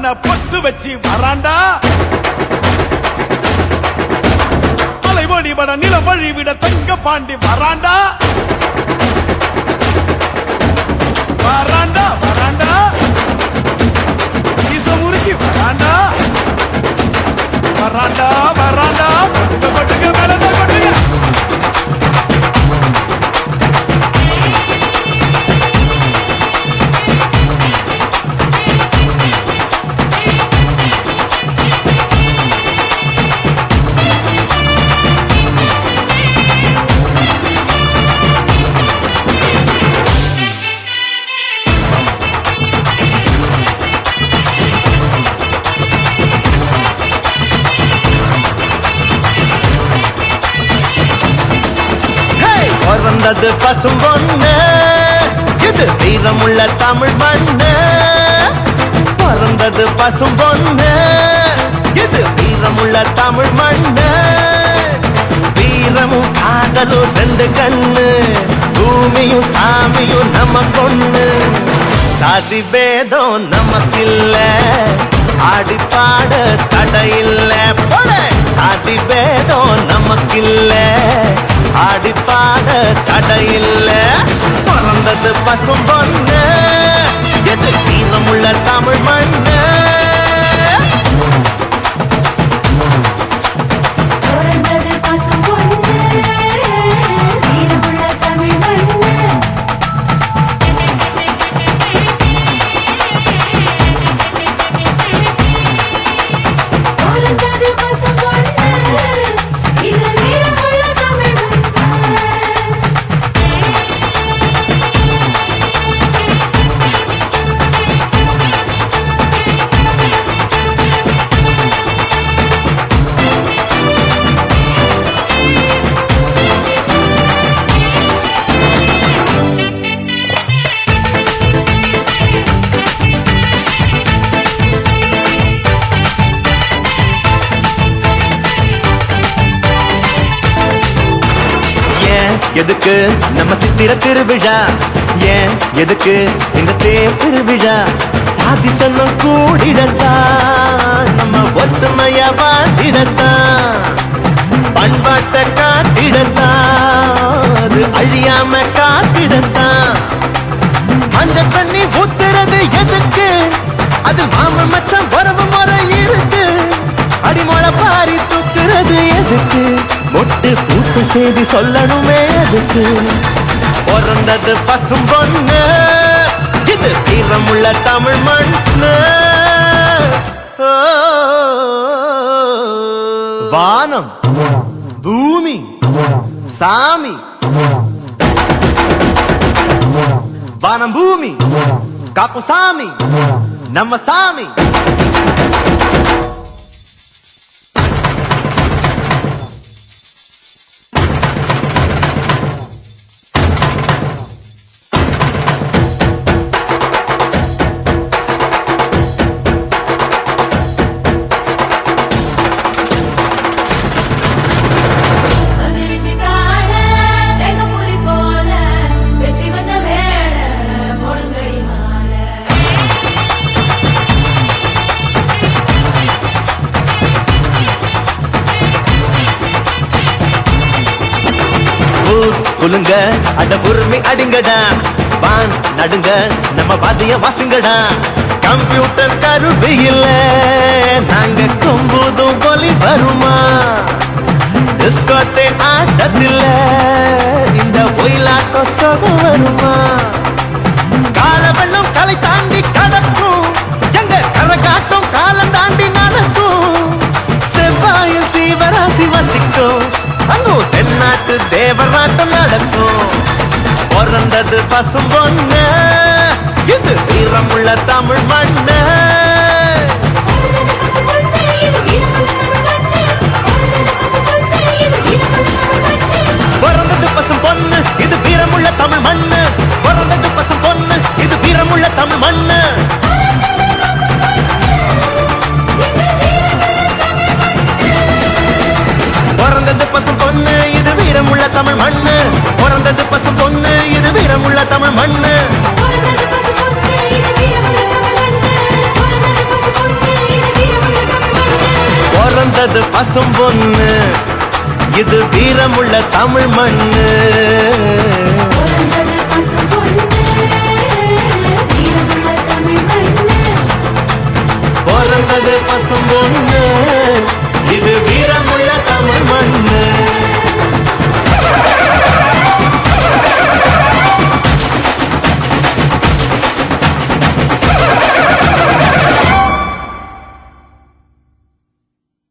கண்ண பொட்டு வச்சு வராண்டா அலைவழி வட நில வழி விட தங்க பாண்டி வராண்டா வராண்டா வராண்டா ஈசமுருகி வராண்டா வராண்டா வராண்டா கொட்டுங்க கொட்டுங்க மேலதான் கொட்டுங்க பிறந்தது பசும் பொண்ணு இது வீரமுள்ள தமிழ் மண்ணு பிறந்தது பசும் பொண்ணு இது வீரமுள்ள தமிழ் மண்ணு வீரமும் காதலும் ரெண்டு கண்ணு பூமியும் சாமியும் நம்ம கொண்ணு சாதி பேதம் நமக்கில்ல ஆடி பாட தடையில்ல போட சாதி பேதம் நமக்கில்ல ஆடி பாட தடையில்ல பிறந்தது பசும் பொண்ணு எது வீரமுள்ள தமிழ் மண்ணு எதுக்கு நம்ம சித்திர திருவிழா ஏன் எதுக்கு இந்த தேர் திருவிழா சாதி சன்னம் கூடிடத்தான் நம்ம ஒத்துமைய வாட்டிடத்தான் பண்பாட்டை காட்டிடத்தான் அது அழியாம காட்டிடத்தான் மஞ்ச தண்ணி ஊத்துறது எதுக்கு அது மாம மச்சான் வரவு முறை இருக்கு அடிமொழ பாரி தூக்குறது எதுக்கு மொட்டு பூட்டு செய்தி சொல்லணுமே அதுக்கு பிறந்தது பசும் பொண்ணு இது வீரமுள்ள தமிழ் மண்ணு வானம் பூமி சாமி வானம் பூமி காக்கும் சாமி நம்ம சாமி குலுங்க அட உரிமை அடிங்கடா பான் நடுங்க நம்ம வாதிய வாசிங்கடா கம்ப்யூட்டர் கருவி இல்ல நாங்க கும்புதும் ஒலி வருமா டிஸ்கோத்தே ஆட்டத்தில்ல இந்த ஒயிலாட்டம் சொகம் வருமா கால வெள்ளம் கலை தாண்டி கடக்கும் எங்க கரகாட்டம் காலம் தாண்டி நடக்கும் செவ்வாயில் சீவராசி வசிக்கும் அங்கோ தென்னாட்டு தேவராட்டம் நடக்கும் பிறந்தது பசும் பொண்ணு இது வீரமுள்ள தமிழ் மண்ணு பிறந்தது பசும் பொண்ணு இது வீரமுள்ள தமிழ் மண்ணு பிறந்தது பசும் பொண்ணு இது வீரமுள்ள தமிழ் மண்ணு பிறந்தது பசும் பொண்ணு இது வீரமுள்ள தமிழ் மண்ணு பிறந்தது பசும் பொண்ணு இது வீரமுள்ள தமிழ் மண்ணு பிறந்தது பசும் பொண்ணு இது வீரமுள்ள தமிழ் மண்ணு பிறந்தது பசும் பொண்ணு பசும் பொண்ணு இது வீரமுள்ள தமிழ் மண்ணு பிறந்தது பசும்பொன்னு